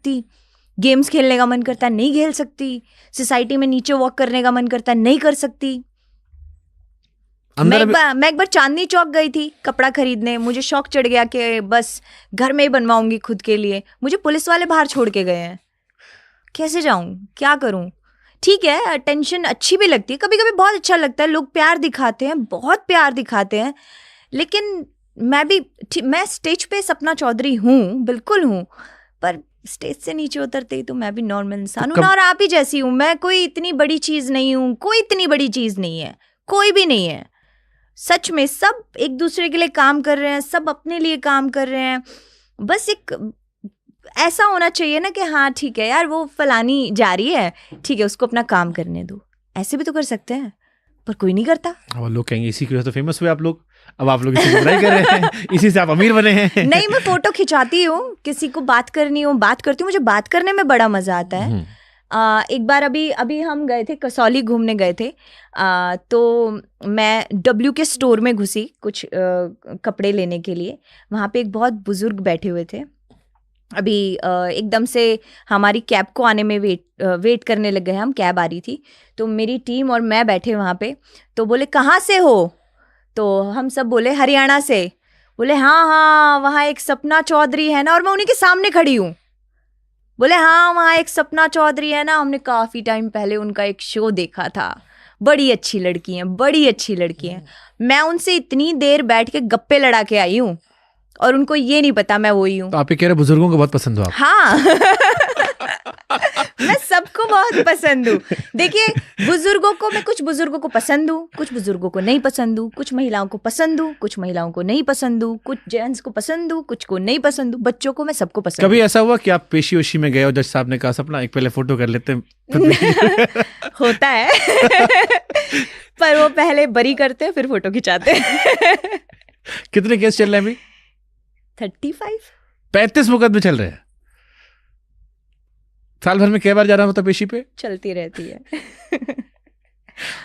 सकती, गेम्स खेलने का मन करता है नहीं खेल सकती, सोसाइटी में नीचे वॉक करने का मन करता है नहीं कर सकती। मैं एक बार चांदनी चौक गई थी कपड़ा खरीदने, मुझे शौक चढ़ गया कि बस घर में ही बनवाऊंगी खुद के लिए। मुझे पुलिस वाले बाहर छोड़ के गए हैं, कैसे जाऊं, क्या करूं? ठीक है, अटेंशन अच्छी भी लगती है, कभी कभी बहुत अच्छा लगता है, लोग प्यार दिखाते हैं, बहुत प्यार दिखाते हैं, लेकिन मैं स्टेज पे सपना चौधरी हूँ, बिल्कुल हूँ, पर स्टेज से नीचे उतरते ही तो मैं भी नॉर्मल इंसान हूँ ना, और आप ही जैसी हूँ। मैं कोई इतनी बड़ी चीज नहीं हूँ, कोई इतनी बड़ी चीज नहीं है, कोई भी नहीं है सच में। सब एक दूसरे के लिए काम कर रहे हैं, सब अपने लिए काम कर रहे हैं। बस एक ऐसा होना चाहिए ना कि हाँ ठीक है यार, वो फलानी जा रही है, ठीक है उसको अपना काम करने दो। ऐसे भी तो कर सकते हैं, पर कोई नहीं करता। वो लोग कहेंगे इसी की वजह से फेमस हुए आप लोग, अब आप लोग इसी को बुराई कर रहे हैं, इसी से आप अमीर बने हैं। नहीं, मैं फोटो खिंचाती हूँ, किसी को बात करनी हो बात करती हूँ, मुझे बात करने में बड़ा मजा आता है। एक बार अभी हम गए थे, कसौली घूमने गए थे, तो मैं W के स्टोर में घुसी कुछ कपड़े लेने के लिए। वहाँ पे एक बहुत बुजुर्ग बैठे हुए थे। अभी एकदम से हमारी कैब को आने में वेट करने लग गए हम, कैब आ रही थी, तो मेरी टीम और मैं बैठे वहाँ पे। तो बोले कहाँ से हो? तो हम सब बोले हरियाणा से। बोले हाँ वहाँ एक सपना चौधरी है ना, और मैं उन्हीं के सामने खड़ी हूँ। बोले हाँ वहाँ एक सपना चौधरी है ना, हमने काफ़ी टाइम पहले उनका एक शो देखा था, बड़ी अच्छी लड़की हैं, बड़ी अच्छी लड़की हैं। मैं उनसे इतनी देर बैठ के गप्पे लड़ा के आई हूँ और उनको ये नहीं पता मैं वही हूँ। तो आप ये कह रहे बुजुर्गों को बहुत पसंद हो आप? हाँ मैं सबको बहुत पसंद हूँ। देखिए बुजुर्गों को, मैं कुछ बुजुर्गों को पसंद हूँ, कुछ बुजुर्गों को नहीं पसंद हूँ, कुछ महिलाओं को पसंद हूँ, कुछ महिलाओं को नहीं पसंद हूँ, कुछ जेंट्स को पसंद हूँ, कुछ को नहीं पसंद हूँ, बच्चों को मैं सबको पसंद। कभी ऐसा हुआ कि आप पेशी वेशी में गए और जज साहब ने कहा सपना एक पहले फोटो कर लेते हैं? होता है पर वो पहले बरी करते हैं फिर फोटो खिंचाते हैं। कितने केस चल रहे हैं अभी? 35 मुकदमे चल रहे हैं। साल भर में कई बार जाना होता पेशी पे? चलती रहती है।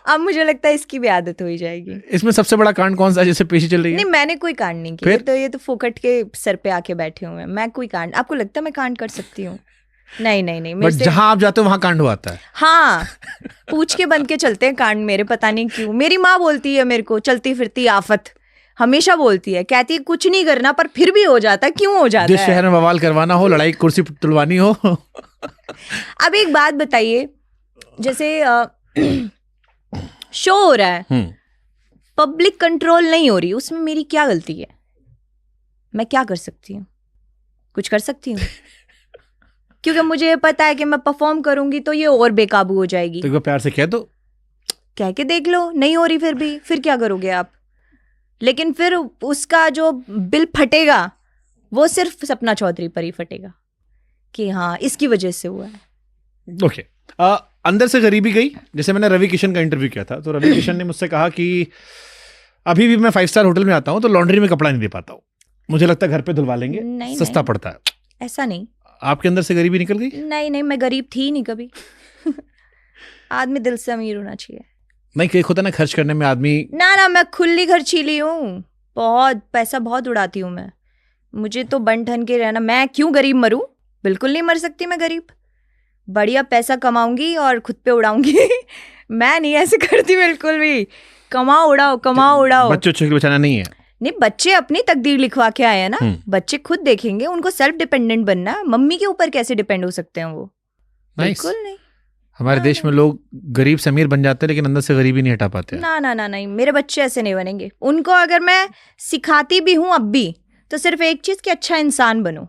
अब मुझे लगता है इसकी भी आदत हो ही जाएगी। इसमें सबसे बड़ा कांड कौन सा है जिससे पेशी चल रही है? नहीं, मैंने कोई कांड नहीं किया, तो ये तो फोकट के सर पे आके बैठे हुए हैं। मैं कोई कांड, आपको लगता है मैं कांड कर सकती हूँ? नहीं। बट जहां आप जाते हो वहां कांड हुआ आता है। हाँ, पूछ के बंद के चलते हैं कांड मेरे, पता नहीं क्यों। मेरी माँ बोलती है मेरे को चलती फिरती आफत, हमेशा बोलती है, कहती है कुछ नहीं करना, पर फिर भी हो जाता है। क्यों हो जाता है? जिस शहर में बवाल करवाना हो, लड़ाई कुर्सी तुड़वानी हो। अब एक बात बताइए, जैसे शो हो रहा है, पब्लिक कंट्रोल नहीं हो रही, उसमें मेरी क्या गलती है? मैं क्या कर सकती हूँ? कुछ कर सकती हूँ? क्योंकि मुझे पता है कि मैं परफॉर्म करूंगी तो ये और बेकाबू हो जाएगी। तो एक बार प्यार से कह दो, कह के देख लो, नहीं हो रही फिर क्या करोगे आप? लेकिन फिर उसका जो बिल फटेगा वो सिर्फ सपना चौधरी पर ही फटेगा कि हाँ इसकी वजह से हुआ है। ओके। अंदर से गरीबी गई। जैसे मैंने रवि किशन का इंटरव्यू किया था, तो रवि किशन ने मुझसे कहा कि अभी भी मैं 5 स्टार होटल में आता हूँ तो लॉन्ड्री में कपड़ा नहीं दे पाता हूँ, मुझे लगता है घर पे धुलवा लेंगे, सस्ता पड़ता है। ऐसा नहीं। आपके अंदर से गरीबी निकल गई? नहीं, मैं गरीब थी नहीं कभी। आदमी दिल से अमीर होना चाहिए। नहीं, एक होता ना खर्च करने में आदमी। ना, मैं खुली खर्चीली हूँ, बहुत पैसा बहुत उड़ाती हूँ मैं। मुझे तो बन ठन के रहना, मैं क्यों गरीब मरूं? बिल्कुल नहीं मर सकती मैं गरीब। बढ़िया पैसा कमाऊंगी और खुद पे उड़ाऊंगी। मैं नहीं ऐसे करती बिल्कुल भी। कमाओ उड़ाओ। बच्चों को बचाना नहीं है। नहीं, बच्चे अपनी तकदीर लिखवा के आए हैं ना, बच्चे खुद देखेंगे, उनको सेल्फ डिपेंडेंट बनना। मम्मी के ऊपर कैसे डिपेंड हो सकते हैं वो? बिल्कुल नहीं। हमारे देश में लोग गरीब से अमीर बन जाते हैं लेकिन अंदर से गरीबी नहीं हटा पाते। ना, नहीं, मेरे बच्चे ऐसे नहीं बनेंगे। उनको अगर मैं सिखाती भी हूँ अब भी, तो सिर्फ एक चीज कि अच्छा इंसान बनो,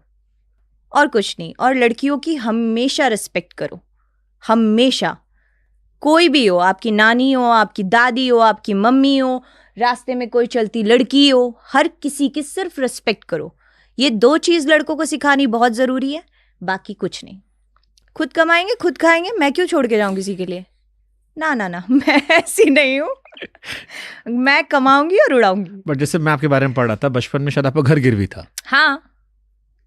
और कुछ नहीं। और लड़कियों की हमेशा रिस्पेक्ट करो, हमेशा। कोई भी हो, आपकी नानी हो, आपकी दादी हो, आपकी मम्मी हो, रास्ते में कोई चलती लड़की हो, हर किसी की सिर्फ रिस्पेक्ट करो। ये 2 चीज लड़कों को सिखानी बहुत जरूरी है, बाकी कुछ नहीं। खुद कमाएंगे, खुद खाएंगे, मैं क्यों छोड़ के जाऊं किसी के लिए? ना, मैं ऐसी नहीं हूँ। मैं कमाऊंगी और उड़ाऊंगी। बट जैसे मैं आपके बारे में पढ़ रहा था, बचपन में शायद आपका घर गिरवी था। हाँ।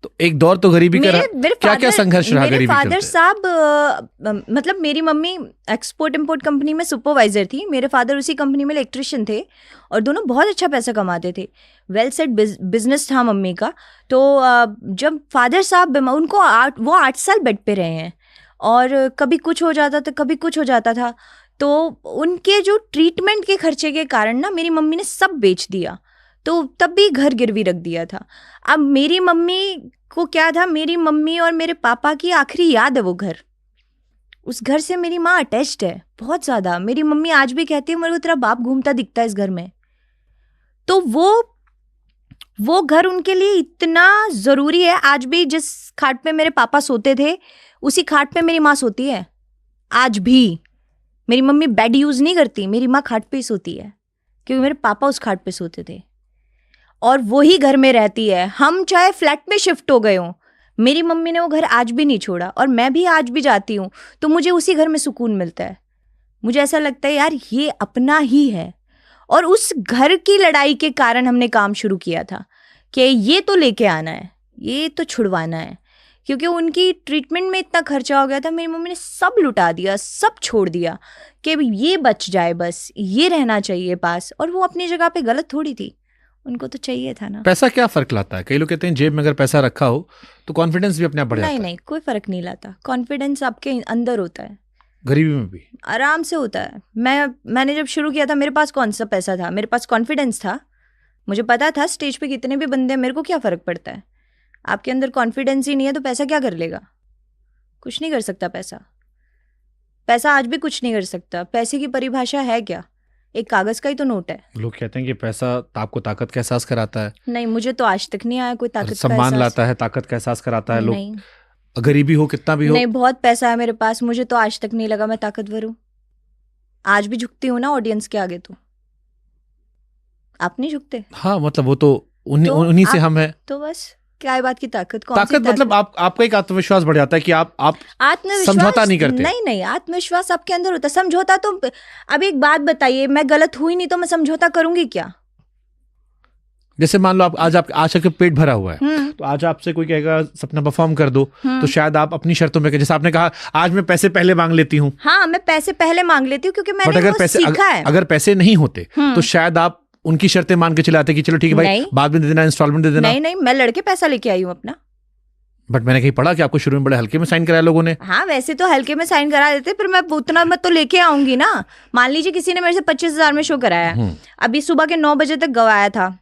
तो एक दौर तो गरीबी का क्या संघर्ष रहा गरीबी? मेरे फादर साहब मतलब मेरी मम्मी एक्सपोर्ट इम्पोर्ट कंपनी में सुपरवाइजर थी, मेरे फादर उसी कंपनी में इलेक्ट्रिशियन थे और दोनों बहुत अच्छा पैसा कमाते थे। वेल सेट बिजनेस था मम्मी का। तो जब फादर साहब उनको वो 8 साल बेड पे रहे हैं और कभी कुछ हो जाता था कभी कुछ हो जाता था, तो उनके जो ट्रीटमेंट के खर्चे के कारण ना मेरी मम्मी ने सब बेच दिया, तो तब भी घर गिरवी रख दिया था। अब मेरी मम्मी को क्या था, मेरी मम्मी और मेरे पापा की आखिरी याद है वो घर। उस घर से मेरी माँ अटैच्ड है बहुत ज़्यादा। मेरी मम्मी आज भी कहती है मेरे को तेरा बाप घूमता दिखता है इस घर में। तो वो घर उनके लिए इतना ज़रूरी है। आज भी जिस खाट पे मेरे पापा सोते थे उसी खाट पे मेरी माँ सोती है आज भी। मेरी मम्मी बेड यूज़ नहीं करती, मेरी माँ खाट पे ही सोती है क्योंकि मेरे पापा उस खाट पे सोते थे और वही घर में रहती है। हम चाहे फ्लैट में शिफ्ट हो गए हों, मेरी मम्मी ने वो घर आज भी नहीं छोड़ा और मैं भी आज भी जाती हूँ तो मुझे उसी घर में सुकून मिलता है। मुझे ऐसा लगता है यार ये अपना ही है। और उस घर की लड़ाई के कारण हमने काम शुरू किया था कि ये तो लेके आना है, ये तो छुड़वाना है, क्योंकि उनकी ट्रीटमेंट में इतना खर्चा हो गया था। मेरी मम्मी ने सब लुटा दिया, सब छोड़ दिया कि ये बच जाए, बस ये रहना चाहिए पास। और वो अपनी जगह पे गलत थोड़ी थी, उनको तो चाहिए था ना। पैसा क्या फर्क लाता है? कई लोग कहते हैं जेब में अगर पैसा रखा हो तो कॉन्फिडेंस भी अपने आप बढ़ जाता है। नहीं, कोई फर्क नहीं लाता। कॉन्फिडेंस आपके अंदर होता है, गरीबी में भी आराम से होता है। मैंने जब शुरू किया था मेरे पास कौन सा पैसा था, मेरे पास कॉन्फिडेंस था। मुझे पता था स्टेज पे कितने भी बंदे हैं, मेरे को क्या फ़र्क पड़ता है। आपके अंदर कॉन्फिडेंस ही नहीं है तो पैसा क्या कर लेगा? कुछ नहीं कर सकता पैसा आज भी कुछ नहीं कर सकता। पैसे की परिभाषा है क्या? एक कागज़ का ही तो नोट है। लोग कहते हैं कि पैसा आपको ताकत का एहसास कराता है। नहीं, मुझे तो आज तक नहीं आया कोई ताकत का एहसास। सम्मान लाता है, ताकत का एहसास कराता है। लोग गरीबी हो कितना भी हो। नहीं, बहुत पैसा है मेरे पास, मुझे तो आज तक नहीं लगा मैं ताकतवर हूँ। आज भी झुकती हूँ ना ऑडियंस के आगे। तो आप नहीं झुकते? हाँ, मतलब वो तो उन्हीं से हम है। तो बस क्या है बात की ताकत? मतलब आपका एक आत्मविश्वास बढ़ जाता है कि आप समझौता नहीं करते। नहीं, आत्मविश्वास आपके अंदर होता है। समझौता तो अब एक बात बताइए, मैं गलत हुई नहीं तो मैं समझौता करूंगी क्या? जैसे मान लो आप आज आपके पेट भरा हुआ है, तो आज आपसे कोई कहेगा सपना परफॉर्म कर दो, तो शायद आप अपनी शर्तों में, जैसे आपने कहा आज मैं पैसे पहले मांग लेती हूँ। हाँ, मैं पैसे पहले मांग लेती हूँ क्योंकि मैंने वो सीखा है। अगर पैसे नहीं होते तो शायद आप उनकी शर्तें मान के चलाते कि चलो ठीक है भाई, बाद में दे देना, इंस्टॉलमेंट दे देना। नहीं, मैं लड़के पैसा लेके आई हूँ अपना। बट मैंने कहीं पढ़ा कि आपको शुरू में बड़े हल्के में साइन कराया लोगों ने। हाँ, वैसे तो हल्के में साइन करा देते, पर मैं उतना मत तो लेके आऊंगी ना। मान लीजिए किसी ने मेरे से 25,000 में शो कराया, अभी सुबह के 9 बजे तक गवाया था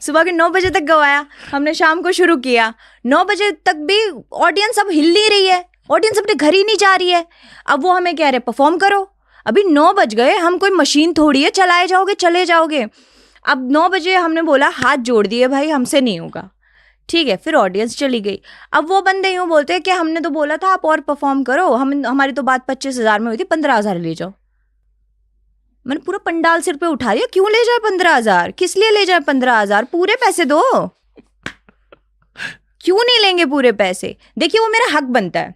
सुबह के 9 बजे तक गवाया, हमने शाम को शुरू किया। 9 बजे तक भी ऑडियंस अब हिल नहीं रही है, ऑडियंस अपने घर ही नहीं जा रही है। अब वो हमें कह रहे परफॉर्म करो। अभी 9 बज गए, हम कोई मशीन थोड़ी है चलाए जाओगे चले जाओगे। अब 9 बजे हमने बोला, हाथ जोड़ दिए भाई हमसे नहीं होगा, ठीक है। फिर ऑडियंस चली गई। अब वो बंदे यूँ बोलते हैं कि हमने तो बोला था आप और परफॉर्म करो, हमारी तो बात 25,000 में हुई थी, 15,000 ले जाओ। मैंने पूरा पंडाल सिर पे उठा लिया। क्यों ले जाए 15,000? किस लिए ले जाए 15,000? पूरे पैसे दो। क्यों नहीं लेंगे पूरे पैसे? देखिए वो मेरा हक बनता है,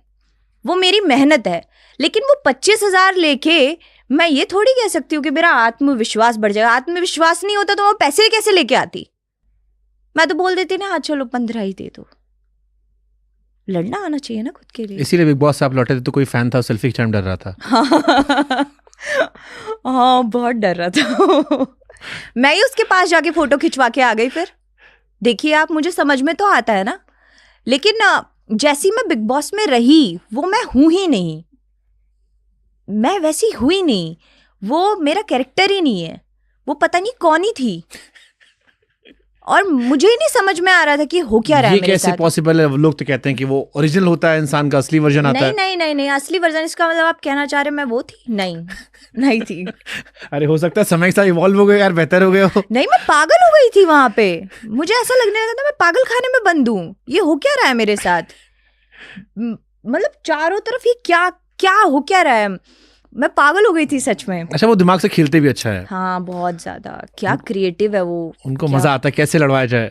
वो मेरी मेहनत है, लेकिन वो 25,000 लेके मैं ये थोड़ी कह सकती हूँ कि मेरा आत्मविश्वास बढ़ जाएगा। आत्मविश्वास नहीं होता तो वो पैसे कैसे लेके आती? मैं तो बोल देती ना, हाँ चलो 15 ही दे दो। लड़ना आना चाहिए ना खुद के लिए। इसीलिए बिग बॉस से आप लौटे थे तो कोई फैन था सेल्फी खिंचाने में डर रहा था। हाँ, बहुत डर रहा था मैं ही उसके पास जाके फोटो खिंचवा के आ गई। फिर देखिए आप, मुझे समझ में तो आता है ना, लेकिन जैसी मैं बिग बॉस में रही वो मैं हूं ही नहीं, मैं वैसी हुई नहीं, वो मेरा कैरेक्टर ही नहीं है, वो पता नहीं कौन ही थी। और मुझे ही नहीं समझ में आ रहा था कि हो क्या रहा है मेरे साथ। ये कैसे पॉसिबल है? लोग तो कहते हैं कि वो ओरिजिनल होता है, इंसान का असली वर्जन आता है। नहीं, असली वर्जन इसका मतलब आप कहना चाह रहे मैं वो थी? नहीं थी। अरे हो सकता है समय के साथ इवॉल्व हो गए यार, बेहतर हो गए हो। नहीं, मैं पागल हो गई थी वहां पे। मुझे ऐसा लगने लगा था मैं पागल खाने में बंद हूँ। ये हो क्या रहा है मेरे साथ? मतलब चारों तरफ ये क्या हो क्या रहा है? मैं पागल हो गई थी सच में। अच्छा, वो दिमाग से खेलते भी अच्छा है। हाँ, बहुत ज्यादा। क्या क्रिएटिव है वो। उनको मजा आता है कैसे लड़वाया जाए।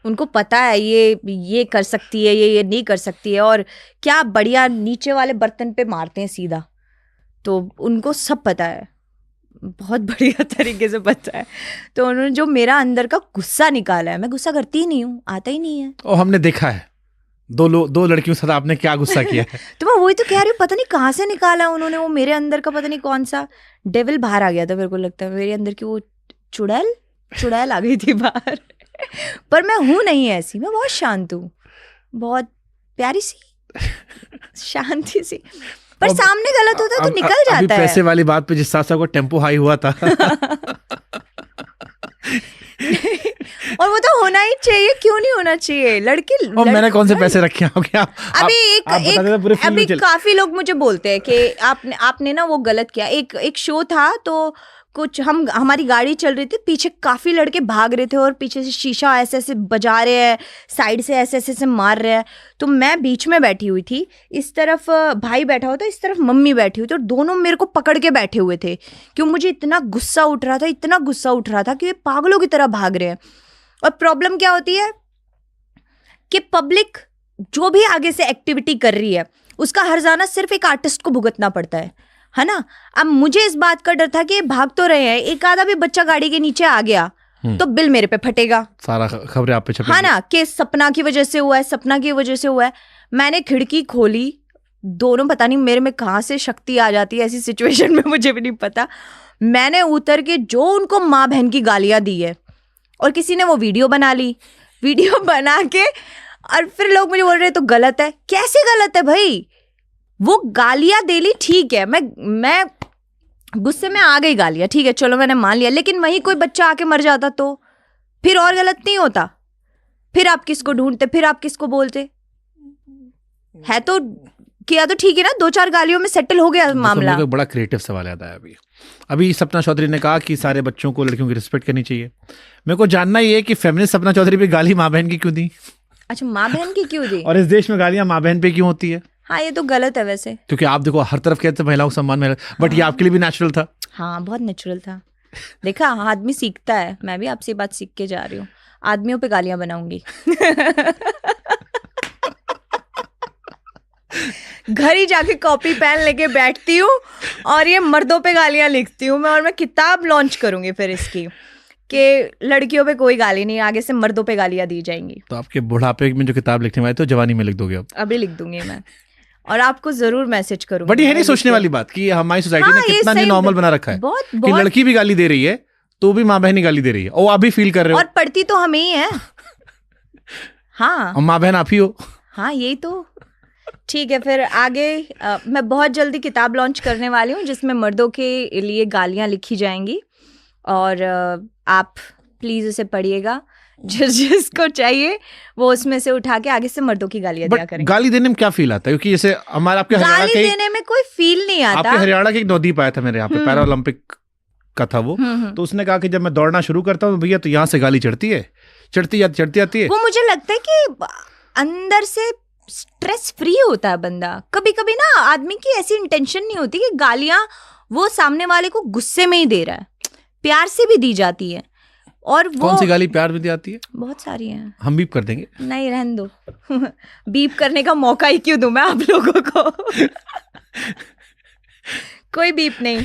उनको पता है ये कर सकती है, ये नहीं कर सकती है, और क्या बढ़िया नीचे वाले बर्तन पे मारते हैं सीधा। तो उनको सब पता है। बहुत बढ़िया तरीके से पता है। तो उन्होंने जो मेरा अंदर का गुस्सा निकाला है, मैं गुस्सा करती ही नहीं हूँ, आता ही नहीं है। और हमने देखा है दो लड़कियों के साथ आपने क्या गुस्सा किया है। तो मैं वही तो कह रही हूँ, पता नहीं कहाँ से निकाला उन्होंने वो मेरे अंदर का, पता नहीं कौन सा डेविल बाहर आ गया था। मेरे को लगता है मेरे अंदर की वो चुड़ैल आ गई थी बाहर। पर मैं हूँ नहीं ऐसी, मैं बहुत शांत हूँ, बहुत प्यारी सी शांति सी। पर सामने गलत होता है तो निकल जाता है। पैसे वाली बात पे जिस साथ को टेम्पो हाई हुआ था और वो तो होना ही चाहिए, क्यों नहीं होना चाहिए? और मैंने कौन से पैसे रखे होंगे? अभी काफी लोग मुझे बोलते हैं कि आपने ना वो गलत किया। एक शो था तो कुछ हमारी गाड़ी चल रही थी, पीछे काफी लड़के भाग रहे थे और पीछे से शीशा ऐसे ऐसे बजा रहे हैं, साइड से ऐसे ऐसे मार रहे हैं। तो मैं बीच में बैठी हुई थी, इस तरफ भाई बैठा हुआ था, इस तरफ मम्मी बैठी हुई थी, और दोनों मेरे को पकड़ के बैठे हुए थे क्यों मुझे इतना गुस्सा उठ रहा था कि ये पागलों की तरह भाग रहे हैं। और प्रॉब्लम क्या होती है कि पब्लिक जो भी आगे से एक्टिविटी कर रही है उसका हर्जाना सिर्फ एक आर्टिस्ट को भुगतना पड़ता है ना। अब मुझे इस बात का डर था कि भाग तो रहे हैं, एक आधा भी बच्चा गाड़ी के नीचे आ गया तो बिल मेरे पे फटेगा, सारा खबरें आप पे छपेंगी, हाँ ना, कि सपना की वजह से हुआ है। मैंने खिड़की खोली, दोनों, पता नहीं मेरे में कहाँ से शक्ति आ जाती है ऐसी सिचुएशन में, मुझे भी नहीं पता। मैंने उतर के जो उनको माँ बहन की गालियां दी है, और किसी ने वो वीडियो बना ली, वीडियो बना के, और फिर लोग मुझे बोल रहे तो गलत है। कैसे गलत है भाई? वो गालियां दे ली, ठीक है, मैं गुस्से में आ गई, गालियां ठीक है, चलो मैंने मान लिया, लेकिन वहीं कोई बच्चा आके मर जाता तो फिर और गलत नहीं होता? फिर आप किसको ढूंढते, फिर आप किसको बोलते? है तो किया तो ठीक है ना, 2-4 गालियों में सेटल हो गया मामला। मेरे को बड़ा क्रिएटिव सवाल याद आया अभी सपना चौधरी ने कहा कि सारे बच्चों को, लड़कियों की रिस्पेक्ट करनी चाहिए। मेरे को जानना ये है कि फेमिनिस्ट सपना चौधरी पे गाली माँ बहन की क्यों दी? अच्छा, माँ बहन की क्यों दी? और इस देश में गालियां माँ बहन पे क्यों होती है? हाँ, ये तो गलत है वैसे, क्योंकि आप देखो हर तरफ कहते हैं महिलाओं को सम्मान मिला, बट ये आपके लिए भी नेचुरल था। हाँ, बहुत नेचुरल था। देखा, आदमी सीखता है। मैं भी आपसे बात सीख के जा रही हूँ, आदमियों पे गालियां बनाऊंगी। घर ही जाके कॉपी पेन लेके बैठती हूँ और ये मर्दों पे गालियां लिखती हूँ मैं, और मैं किताब लॉन्च करूंगी फिर इसकी कि लड़कियों पे कोई गाली नहीं, आगे से मर्दों पे गालियां दी जाएंगी। तो आपके बुढ़ापे में जो किताब लिखने वाले तो जवानी में लिख दोगे? अब अभी लिख दूंगी मैं, और आपको जरूर मैसेज करूंगी। बट ये नहीं सोचने वाली बात कि हमारी सोसाइटी ने कितना नहीं नॉर्मल बना रखा है कि लड़की भी गाली दे रही है तो भी माँ बहन ही गाली दे रही है, और आप भी फील कर रहे हो, और पढ़ती तो हमें ही है। हाँ, माँ बहन आप ही हो। हाँ, यही तो ठीक है। फिर आगे मैं बहुत जल्दी किताब लॉन्च करने वाली हूँ जिसमें मर्दों के लिए गालियाँ लिखी जाएंगी, और आप प्लीज उसे पढ़िएगा। जिसको चाहिए वो उसमें से उठा के आगे से मर्दों की गालियां दिया करेंगे। गाली देने में क्या फील आता है? क्योंकि जैसे हमारे आपके हरियाणा के, गाली देने में कोई फील नहीं आता। आपके हरियाणा के एक नौदीप आया था मेरे यहाँ पे, पैरा ओलंपिक का था वो, तो उसने कहा कि जब मैं दौड़ना शुरू करता हूँ भैया तो यहाँ से गाली चढ़ती जाती है। वो मुझे लगता है कि अंदर से स्ट्रेस फ्री होता है बंदा। कभी कभी ना आदमी की ऐसी इंटेंशन नहीं होती कि गालियां वो सामने वाले को गुस्से में ही दे रहा है, प्यार से भी दी जाती है। और वो कौन सी गाली प्यार में दी आती है? बहुत सारी हैं। हम बीप कर देंगे। नहीं, रहने दो। बीप करने का मौका ही क्यों दूं मैं आप लोगों को? कोई बीप नहीं,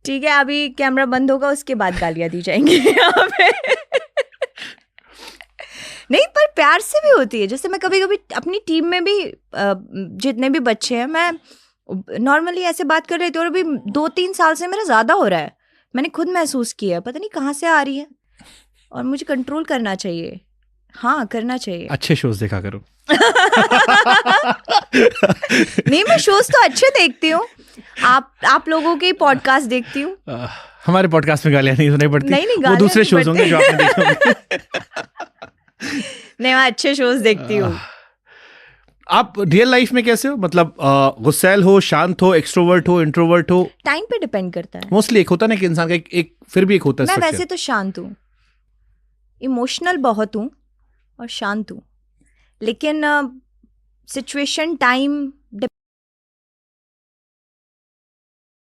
ठीक है। अभी कैमरा बंद होगा, उसके बाद गालियां दी जाएंगी यहाँ पे। नहीं, पर प्यार से भी होती है। जैसे मैं कभी कभी अपनी टीम में भी जितने भी बच्चे हैं, मैं नॉर्मली ऐसे बात कर रही थी, और अभी 2-3 साल से मेरा ज़्यादा हो रहा है। मैंने खुद महसूस किया, पता नहीं कहाँ से आ रही है, और मुझे कंट्रोल करना चाहिए। हाँ, करना चाहिए। अच्छे शोज देखा करो। नहीं, मैं शोज तो अच्छे देखती हूँ। आप लोगों के पॉडकास्ट देखती हूँ। हमारे पॉडकास्ट में गालियाँ नहीं सुनाई पड़ती। नहीं, वो दूसरे शोज होंगे जो आपने देखे होंगे। नहीं, मैं अच्छे शोज देखती हूँ। आप रियल लाइफ में कैसे हो? मतलब गुस्सैल हो, शांत हो, एक्सट्रोवर्ट हो, इंट्रोवर्ट हो? टाइम पे डिपेंड करता है। मोस्टली एक होता है ना कि इंसान का एक फिर भी एक होता है। मैं वैसे तो शांत हूँ, इमोशनल बहुत हूँ और शांत हूँ, लेकिन सिचुएशन, टाइम